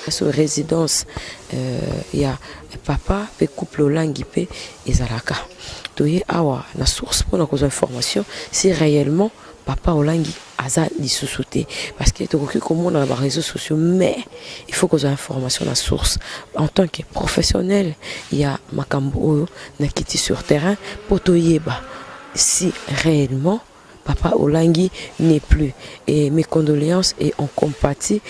Sur résidence, il y a papa pe couple langi pe ezalaka. Toye awa la source pour nos informations si réellement papa olangi aza lisusuté parce que tout comme on a les réseaux sociaux mais il faut qu'on ait information la source en tant que professionnel il y a makambo oyo na kiti sur terrain pour toyeba si réellement papa Olangi n'est plus. Et mes condoléances et on compatit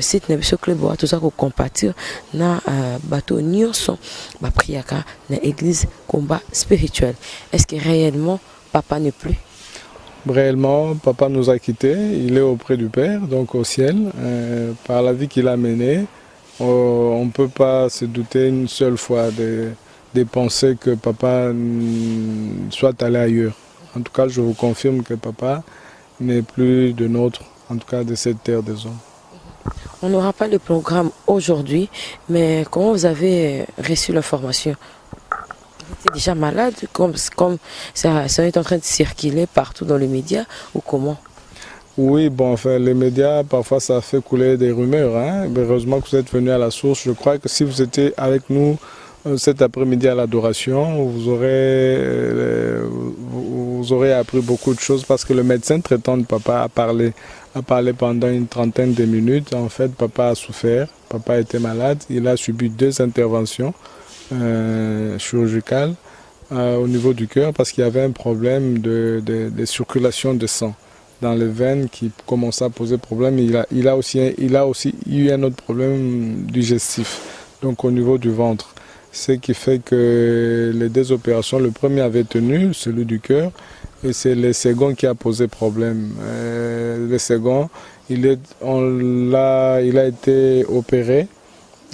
c'est un club où tout ça qu'on compatir na bateau nyonso ba priaka na église combat spirituel. Est-ce que réellement papa n'est plus? Réellement, papa nous a quittés, il est auprès du Père, donc au ciel, par la vie qu'il a menée. On ne peut pas se douter une seule fois des pensées que papa soit allé ailleurs. En tout cas, je vous confirme que papa n'est plus de notre, en tout cas de cette terre des hommes. On n'aura pas le programme aujourd'hui, mais comment vous avez reçu l'information? Vous étiez déjà malade, comme ça est en train de circuler partout dans les médias, ou comment? Oui, bon, enfin, les médias, parfois, ça fait couler des rumeurs. Hein. Heureusement que vous êtes venu à la source. Je crois que si vous étiez avec nous cet après-midi à l'adoration, vous aurez appris beaucoup de choses parce que le médecin traitant de papa a parlé pendant une trentaine de minutes. En fait, papa a souffert, papa était malade, il a subi 2 interventions chirurgicales au niveau du cœur parce qu'il y avait un problème de circulation de sang dans les veines qui commençait à poser problème. Il a aussi eu un autre problème digestif, donc au niveau du ventre. Ce qui fait que les 2 opérations, le premier avait tenu, celui du cœur, et c'est le second qui a posé problème. Le second, il a été opéré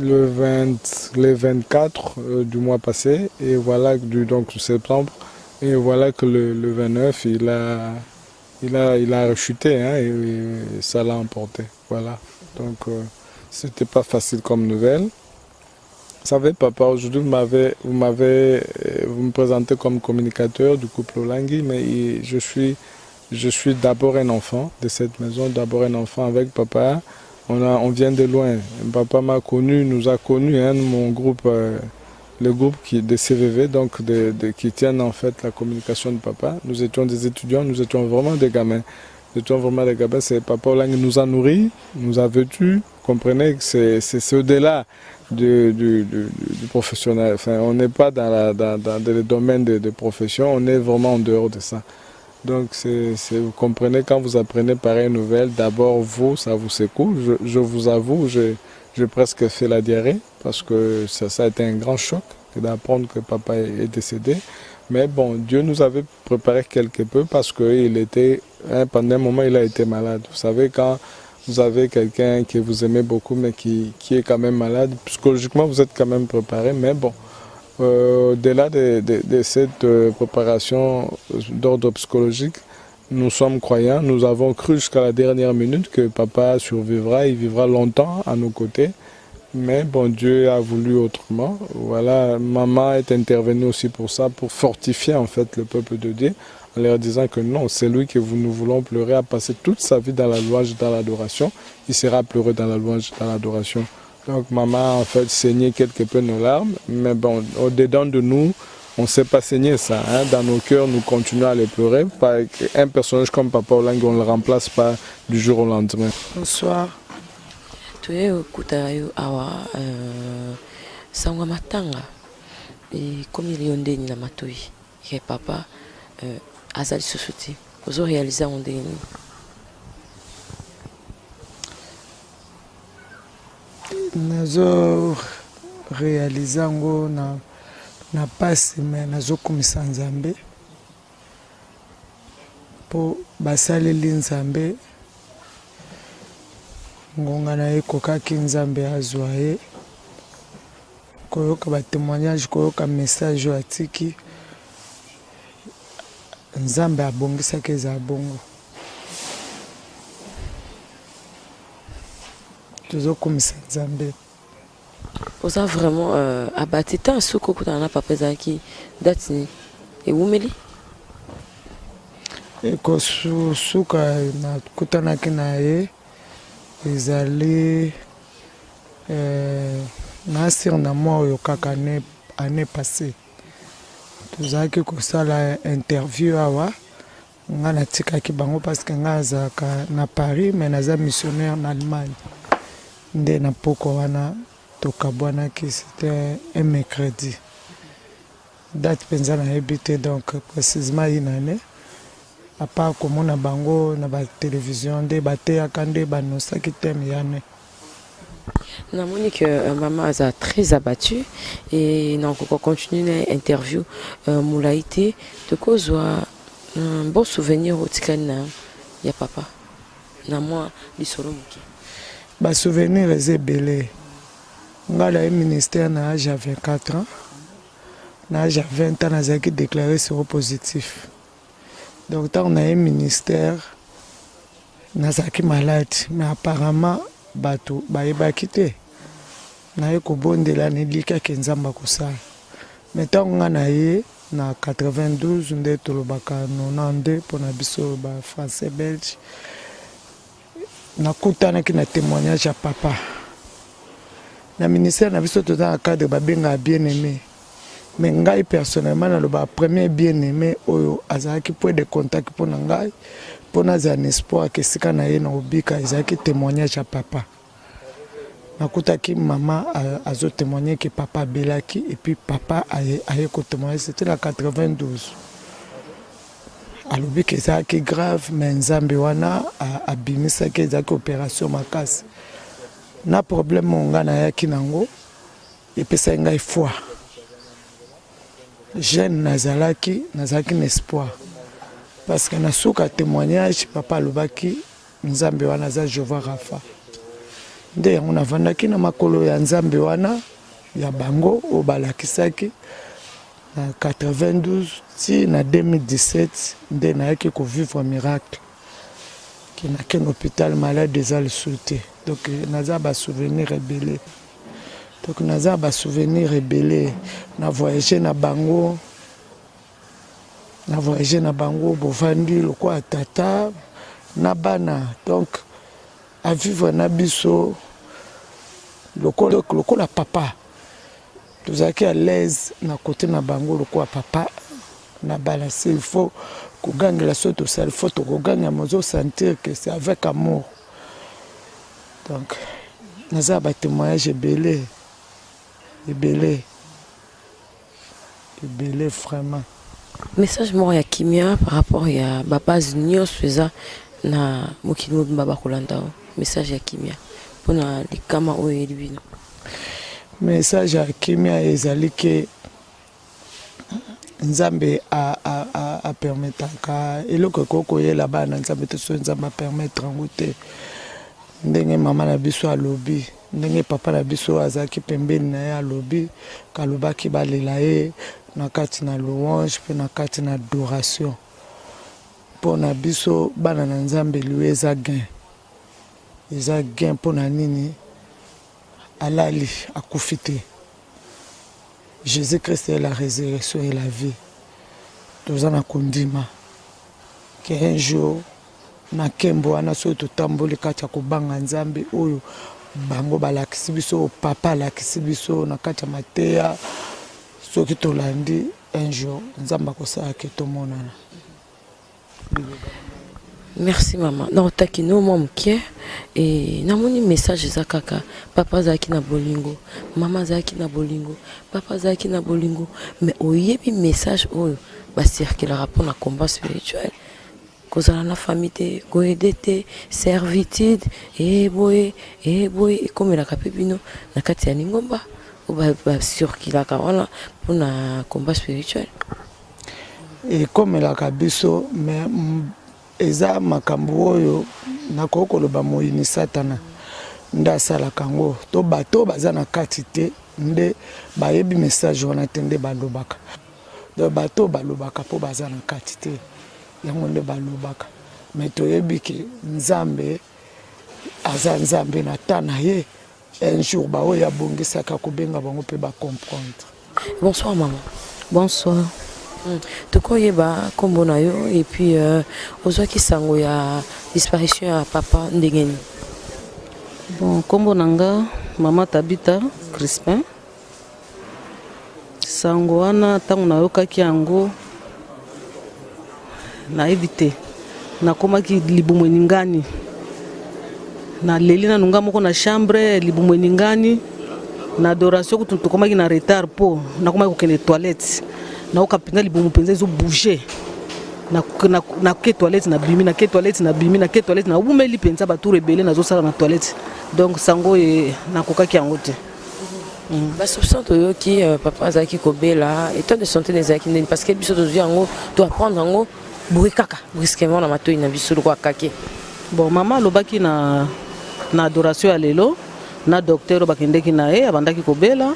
le 24 du mois passé, et voilà, donc septembre, et voilà que le 29, il a rechuté, hein, et ça l'a emporté. Voilà. Donc, c'était pas facile comme nouvelle. Vous savez, papa, aujourd'hui, vous me présentez comme communicateur du couple Olangi, mais je suis d'abord un enfant de cette maison, d'abord un enfant avec papa. On vient de loin. Papa nous a connus, hein, mon groupe, le groupe de CVV, donc qui tiennent en fait la communication de papa. Nous étions des étudiants, nous étions vraiment des gamins. C'est papa Olangi nous a nourris, nous a vêtus. Comprenez que c'est au-delà du professionnel. Enfin, on n'est pas dans le domaine de profession, on est vraiment en dehors de ça. Donc, vous comprenez, quand vous apprenez pareille nouvelle, d'abord vous, ça vous secoue. Je vous avoue, j'ai presque fait la diarrhée parce que ça a été un grand choc d'apprendre que papa est décédé. Mais bon, Dieu nous avait préparé quelque peu parce que pendant un moment, il a été malade. Vous savez, quand vous avez quelqu'un que vous aimez beaucoup mais qui est quand même malade, psychologiquement vous êtes quand même préparé, mais bon, au-delà de cette préparation d'ordre psychologique, nous sommes croyants, nous avons cru jusqu'à la dernière minute que papa survivra, il vivra longtemps à nos côtés, mais bon, Dieu a voulu autrement. Voilà, maman est intervenue aussi pour ça, pour fortifier en fait le peuple de Dieu, en leur disant que non, c'est lui que nous voulons pleurer, a passé toute sa vie dans la louange, dans l'adoration. Il sera pleuré dans la louange, dans l'adoration. Donc maman en fait saignait quelque peu nos larmes, mais bon, au-dedans de nous, on ne sait pas saigner ça. Hein. Dans nos cœurs, nous continuons à les pleurer. Un personnage comme Papa Olangi, on ne le remplace pas du jour au lendemain. Bonsoir. Tu es au Koutayo Awa, Sangwa Matanga, et comme il y a un déni na matoi, et papa, Azali Soussouti, vous avez réalisé un déni. Nazo réalisé ngo na pasi mais nazo komisa Nzambe po basaleli Nzambe ngonga na ekokaki Nzambe azwa ye koyoka ba témoignage koyoka message atiki Nzambe abongisaki eza bongo tozokomisa Nzambe. oza vraiment abattu tant suki okutana na papa ezalaki date nini ewumeli ekosuka nakutanaki na ye ezali nasir na mwa oyo kaka année passée tozalaki kosala interview awa nga natikaki bango parce que nga azalaka na Paris mais naza missionnaire na Allemagne nde na poko wana tokabwanaki c'était un mercredi date mpenza nayebi te donc précisément inane à part komona bango na batélévision nde bateyaka nde banosaki teme yane. namoni que maman aza très abattue et donc on continue l'interview molai te tokozwa un bon souvenir otikali na ya papa na mwa lisolo moke basouvenir eza ebele nga na ye ministère na age ya 24 ans na age ya 20 ans nazalaki déclaré séropositif donc ntango na ye ministère nazalaki malade mais apparemment bato bayebaki te naye kobondela nelikaki nzambe akosala mais ntango nga na ye na 92 nde tolobaka 92 mpona biso bafrançais belge nakutanaki na témoignage ya papa na ministère na biso toza na cadre babengaka bien aimé mais ngai personnellement naloba premier bien aimé oyo azalaki point de contact mpona ngai mpona azala na espoir ke esika na ye na obika ezalaki témoignage ya papa nakutaki mama azotémoigner ke papa abelaki et puis papa aye kotémoigner c'était na 92 alobi ke ezalaki grave mais nzambe wana abimisaki ezalaki opération makasi na problème oyo nga nayaki nango epesaki ngai foi jeune nazalaki na espoir parce que nasuka témoignage papa alobaki nzambe wana aza Jehova Rafa nde yango navandaki na makolo ya nzambe wana ya bango oyo balakisaki na 92 ti na 2017 nde nayaki kovivre miracle ke nakende hôpital malade eza lisusu te donc naza basouvenir ebele donc naza basouvenir ebele na voyage na bango bovandi lokola tata na bana donc à vivre na biso lokola papa tozalaki à l'aise na côté na bango lokola papa na bana il faut kogangela so tosala il faut tokoganga mozo sentir que c'est avec amour donc naza batémoignage ebele vraiment message moko ya kimia par rapport ya babase nyonso eza na mokili mobimba bakolanda message ya kimia mpona likama oyo eyeli bino message ya kimia ezali ke nzambe apermetaka eloko ekokoyela bana nzambe te so nzambe apermettre yango te ndenge mama na biso alobi ndenge papa na biso azalaki pembeni na ye alobi kalobaki balela ye na kati na louange mpe na kati na adoration mpona biso bana na nzambe liwe eza gain mpona nini alali akufi te Jésus-Christ est la résurrection et la vie toza na kondima ke un jour na kembo wana soki totamboli kati ya kobanga nzambe oyo bango balakisi biso papa alakisi biso na kati ya mateya soki tolandi un jour nzambe akosala ke tomonana. Merci maman. Na otaki no mwa mokie et namoni message eza kaka papa azalaki na bolingo mama azalaki na bolingo papa azalaki na bolingo mais oyebi message oyo bacirculera mpo na combat spirituel kozala na famille te koyede te servitude boye ekomelaka mpe bino na kati ya lingomba oyo bacirculaka wana mpo na combat spirituel ekomelaka biso mais eza makambo oyo nakoki koloba moyini satana nde asalaka yango to bato baza na kati te nde bayebi message wana te nde balobaka donc bato balobaka mpo baza na kati te yango nde balobaka mais toyebi ke nzambe aza nzambe na ta na ye un jour baoyo abongisaka kobenga bango mpe comprendre. Bonsoir maman. Bonsoir. Tokoyeba kombo na yo et puis ozwaki sango ya disparition ya papa ndengeni. Bon, kombo nanga Mama Tabita Crispin. Sango wana tango nayokaki yango na évité nakomaki libumweni ngani na leli na nunga moko na chambre libumweni ngani na adoration kutu tokomaki na retard po nakomaki kokende toilette naoka pinga libumu penza ezo bouger na ke toilette na bimi na ke toilette na bimi na ke toilette na ubumeli penza ba tout rebelle na zo sala na toilette donc sango e nakokaki yango te. Ba soupçon to ki papa azaki kobela état de santé des aki parce que biso dozu yango to apprendre yango brusquement brusquement na matoi na biso ko akaki. Bon mama lobaki na adoration ya lelo na docteur bakendeki na ye abandaki kobela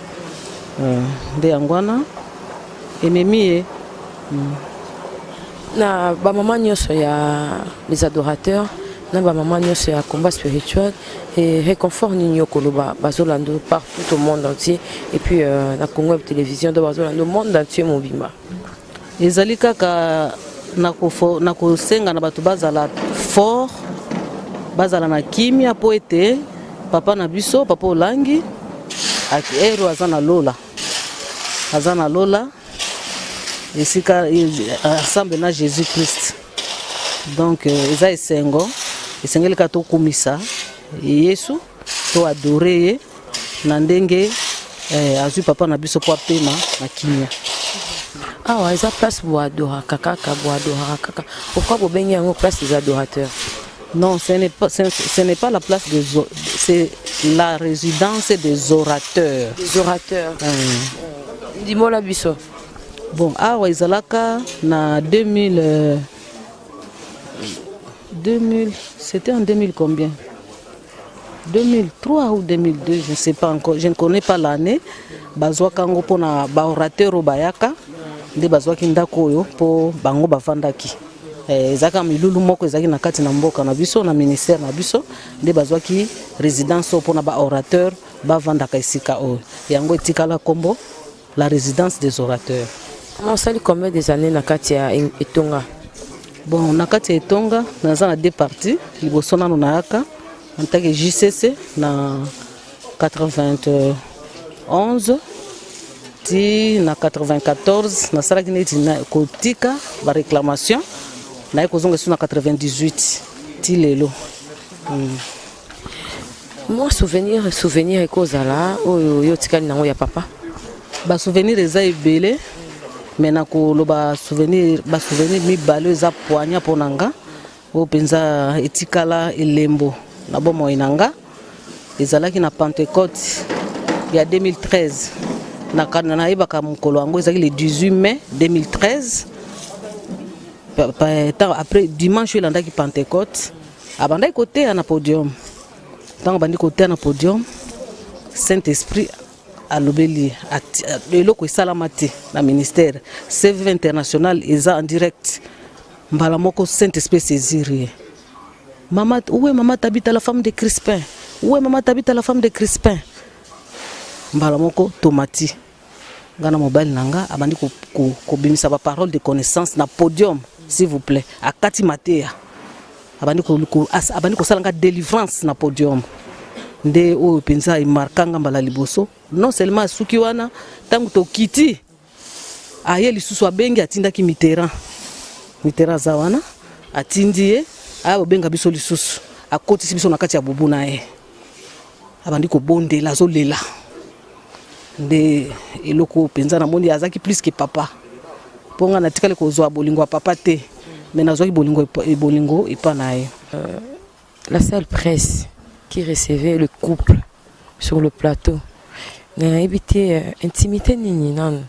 nde yangwana ememi na ba maman nyonso ya les adorateurs na ba maman nyonso ya combat spirituel et réconfort nyo koloba bazolando partout au monde entier et puis na Congo télévision de bazolando monde entier mobimba ezali kaka na kosenga na bato bazala fort bazala na kimia po ete papa na biso papa Olangi ero azana lola esika ensemble na Jésus Christ donc eza esengo esengeli ka tokumisa Yesu to adore ye na ndenge azwi papa na biso po apema na kimia. Ah, eza place pour adorer kaka. Pourquoi vous baignez en place des adorateurs? Non, ce n'est pas la place des c'est la résidence des orateurs. Des orateurs. Dis-moi la biso. Bon, awa ezalaka na 2000 c'était en 2000 combien? 2003 ou 2002, je ne sais pas encore, je ne connais pas l'année. Bazwaka ngo pona ba orateur bayaka nde bazwaki ndako oyo po bango bavandaki. Ezaka milulu moko ezaki na kati na mboka na biso na ministère na biso nde bazwaki résidence pona ba orateur bavandaka esika oyo. Yango etikala kombo la résidence des orateurs. On sali combien des années na kati ya Etonga? Bon, na kati ya Etonga naza na deux parties, liboso nano nayaka en tant que JCC na 91 ti na 94 na salaki neti na kotika ba réclamation na kozonga sur na 98 ti lelo. Moi souvenir ekozala oyo yotikali nango ya papa. Ba souvenir eza ebele mais na koloba souvenir mibale eza poignant ponanga o penza etikala elembo na bomo inanga ezalaki na Pentecôte ya 2013 na yebaka mukolo yango ezalaki le 18 mai 2013 après dimanche elandaki Pentecôte abandaki koteya na podium ntango bandi koteya na podium Saint-Esprit alobeli eloko esalama te na ministère CV international eza en direct mbala moko Saint-Esprit saisir Maman, où est Maman Tabita la femme de Crispin? Où est Maman Tabita la femme de Crispin? Mbalamoko tomati. Ngana mobile nanga abandi ko bimisa ba parole de connaissance na podium s'il vous plaît. Akati Matea. Abandi ko salanga délivrance na podium. Nde o penza imarkanga mbala liboso. Non seulement suki wana tangu to kiti. Aye lisusu abengi atindaki Mitterrand zawana atindie abo benga biso lisusu akoti biso na kati ya bubu na ye abandi ko bondela zolela nde eloko penza na moni azaki plus que papa ponga na tikale ko zo bolingo ya papa te mais nazwaki bolingo epa na ye. La seule presse qui recevait le couple sur le plateau n'a évité intimité nini non.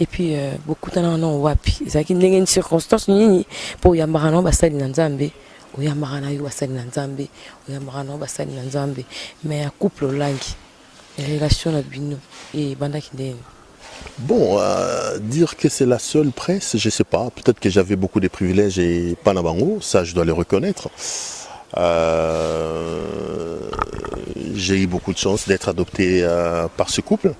Et puis beaucoup de gens ont wapi ezaki ndenge une circonstance nini po yambara no basali na Nzambe oyambara na yo basali na Nzambe oyambara no basali na Nzambe mais un couple Olangi relation na bino et bandaki ndeni. Bon, dire que c'est la seule presse, je sais pas, peut-être que j'avais beaucoup de privilèges et pas na bango, ça je dois le reconnaître. J'ai eu beaucoup de chance d'être adopté par ce couple.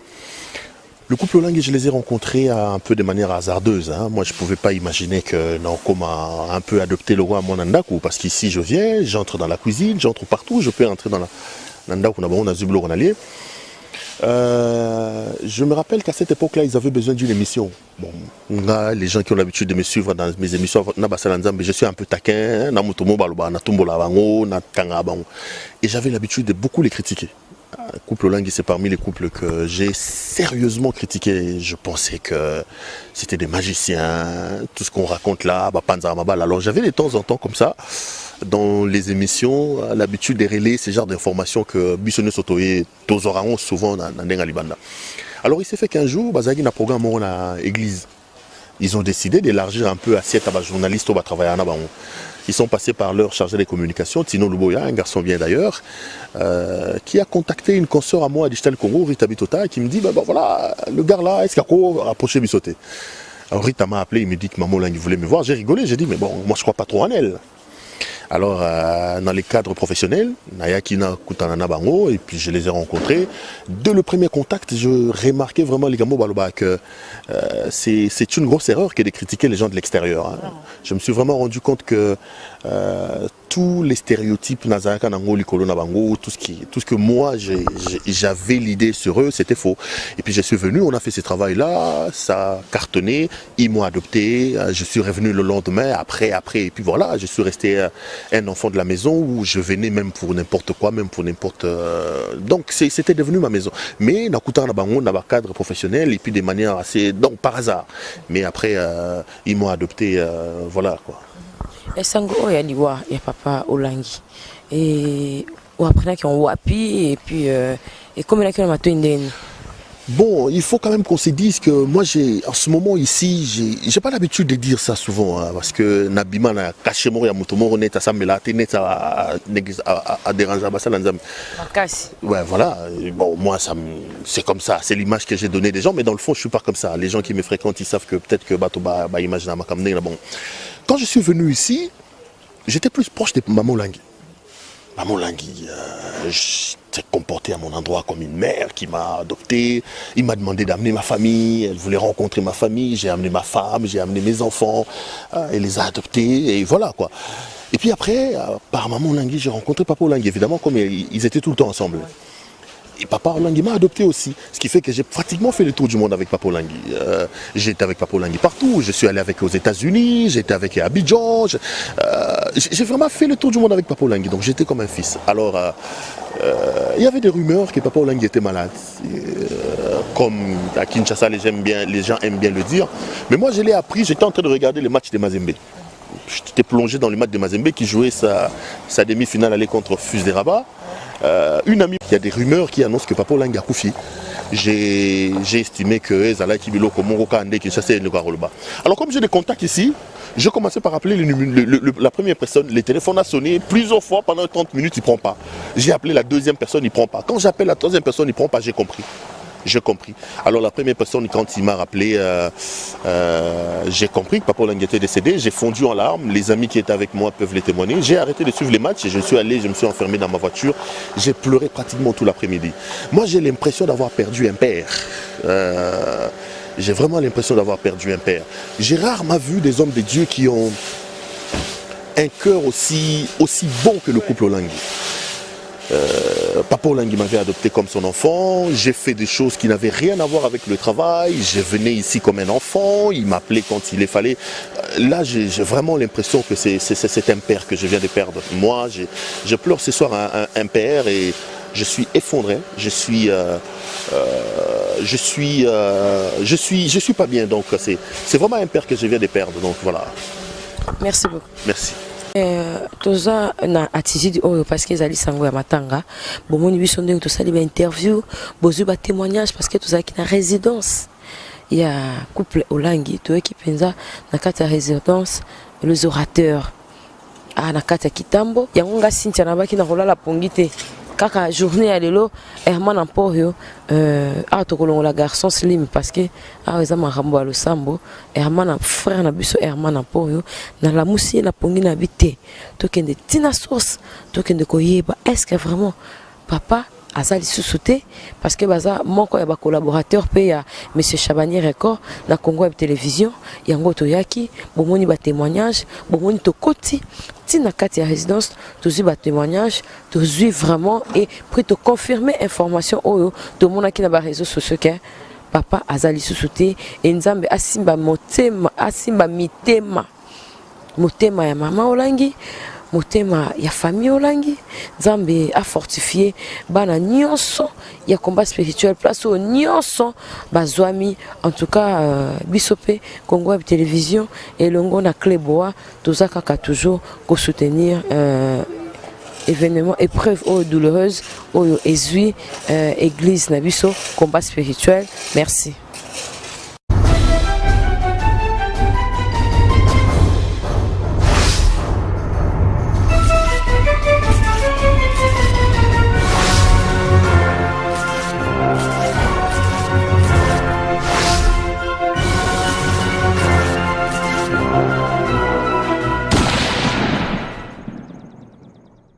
Le couple Olangi, je les ai rencontrés un peu de manière hasardeuse. Hein. Moi, je ne pouvais pas imaginer que Naoko m'a un peu adopté le roi à mon Nandaku, parce qu'ici, je viens, j'entre dans la cuisine, j'entre partout, je peux entrer dans la Nandaku, on a Zublo, on a lié. Je me rappelle qu'à cette époque-là, ils avaient besoin d'une émission. Bon, les gens qui ont l'habitude de me suivre dans mes émissions, je suis un peu taquin, et j'avais l'habitude de beaucoup les critiquer. Le couple Olangi, c'est parmi les couples que j'ai sérieusement critiqué. Je pensais que c'était des magiciens, tout ce qu'on raconte là, alors j'avais de temps en temps comme ça, dans les émissions, l'habitude de relayer ces genres d'informations que Bissonne Sotoye, Tozoraon, souvent dans Libanda. Alors il s'est fait qu'un jour, Bazagi n'a programme à l'église. Ils ont décidé d'élargir un peu l'assiette à journalistes qui travailler à Nabaon. Ils sont passés par leur chargé des communications, Tino Luboya, un garçon bien d'ailleurs, qui a contacté une consoeur à moi à Digital Congo, Rita Bitota, qui me dit voilà, le gars là, est-ce qu'il a rapproché Bissoté? Alors Rita m'a appelé, il me dit que Maman Olangi voulait me voir. J'ai rigolé, j'ai dit mais bon, moi je crois pas trop en elle. Alors, dans les cadres professionnels, Nayakina Kutanana Bango, et puis je les ai rencontrés. Dès le premier contact, je remarquais vraiment les Gambo Baloba que c'est une grosse erreur que de critiquer les gens de l'extérieur. Hein. Je me suis vraiment rendu compte que tous les stéréotypes Nazaraka Nango, Likolo Nabango, tout ce que moi j'avais l'idée sur eux, c'était faux. Et puis je suis venu, on a fait ce travail-là, ça a cartonné, ils m'ont adopté, je suis revenu le lendemain, après, et puis voilà, je suis resté un enfant de la maison où je venais même pour n'importe quoi, même pour n'importe... Donc c'était devenu ma maison. Mais Nakuta Nabango, n'a pas cadre professionnel, et puis de manière assez... Donc par hasard. Mais après, ils m'ont adopté, voilà quoi. Esango oyo aliwa ya papa Olangi et après qui on wapi et puis et comme là qui on m'a tenu. Bon, il faut quand même qu'on se dise que moi en ce moment ici, j'ai pas l'habitude de dire ça souvent hein, parce que Nabima na caché mort ya mutomoro net ça me la net à déranger ça l'anzam. Ouais, voilà. Bon, moi c'est comme ça, c'est l'image que j'ai donnée des gens mais dans le fond, je suis pas comme ça. Les gens qui me fréquentent, ils savent que peut-être que bato ba image na makamne là bon. Quand je suis venu ici, j'étais plus proche de Maman Olangi. Maman Olangi s'est comportée à mon endroit comme une mère qui m'a adopté. Il m'a demandé d'amener ma famille. Elle voulait rencontrer ma famille. J'ai amené ma femme, j'ai amené mes enfants. Elle les a adoptés et voilà quoi. Et puis après, par Maman Olangi, j'ai rencontré Papa Olangi. Évidemment, comme ils étaient tout le temps ensemble. Et Papa Olangi m'a adopté aussi, ce qui fait que j'ai pratiquement fait le tour du monde avec Papa Olangi. J'ai été avec Papa Olangi partout, je suis allé avec aux États-Unis, j'ai été avec Abidjan, j'ai vraiment fait le tour du monde avec Papa Olangi, donc j'étais comme un fils. Alors, il y avait des rumeurs que Papa Olangi était malade, comme à Kinshasa les gens aiment bien le dire. Mais moi je l'ai appris, j'étais en train de regarder les matchs de Mazembe. J'étais plongé dans les matchs de Mazembe qui jouait sa demi-finale aller contre Fus de Rabat. Une amie, il y a des rumeurs qui annoncent que Papa Olangi a Koufi. J'ai estimé que Zala Kibilo Komoroka Ande Kinshasa et Ngaroloba. Alors comme j'ai des contacts ici, j'ai commencé par appeler la première personne. Le téléphone a sonné plusieurs fois pendant 30 minutes, il ne prend pas. J'ai appelé la deuxième personne, il ne prend pas. Quand j'appelle la troisième personne, il ne prend pas, j'ai compris. J'ai compris. Alors la première personne, quand il m'a rappelé, j'ai compris que Papa Olangi était décédé. J'ai fondu en larmes. Les amis qui étaient avec moi peuvent les témoigner. J'ai arrêté de suivre les matchs et je suis allé, je me suis enfermé dans ma voiture. J'ai pleuré pratiquement tout l'après-midi. Moi, j'ai l'impression d'avoir perdu un père. J'ai vraiment l'impression d'avoir perdu un père. J'ai rarement vu des hommes de Dieu qui ont un cœur aussi bon que le couple Olangi. Papa Olangi m'avait adopté comme son enfant, j'ai fait des choses qui n'avaient rien à voir avec le travail, je venais ici comme un enfant, il m'appelait quand il les fallait. Là j'ai vraiment l'impression que c'est un père que je viens de perdre. Moi je pleure ce soir un père et je suis effondré, je suis pas bien, donc c'est vraiment un père que je viens de perdre, donc voilà. Merci beaucoup. Merci. Toza na attitude oyo parce que ezali sango ya matanga bomoni biso ndenge tosali ba interview bozwi ba témoignage parce que tozalaki na résidence ya couple Olangi toyeki penza na kati ya résidence les orateurs na kati ya kitambo yango nga Cynthia nabaki na kolala pongi te kaka journée à l'élo Herman Emporio la garçon slim parce que ezama rambo lo sambo Herman frère na biso Herman Emporio na la musi na pongi na bité to kende tina source to kende koyeba est-ce que vraiment papa azali sous-sauté parce que baza moko ya ba collaborateur pe ya monsieur Chabani Record na Congo Web Télévision yango toyaki bomoni ba témoignage bomoni to koti tina kati ya résidence tozi ba témoignage tozi vraiment et pour te confirmer information oyo to mona ki na ba réseaux sociaux que papa azali sous-sauté et nzambe asimba motema asimba mitema motema ya mama olangi motema ya famille olangi nzambe a fortifié bana nyonso ya combat spirituel place au nyonso bazwami en tout cas bisope Congo Web Télévision et longo na Cléboa tozaka ka toujours ko soutenir événement épreuve douloureuse au ezui église na biso combat spirituel. Merci.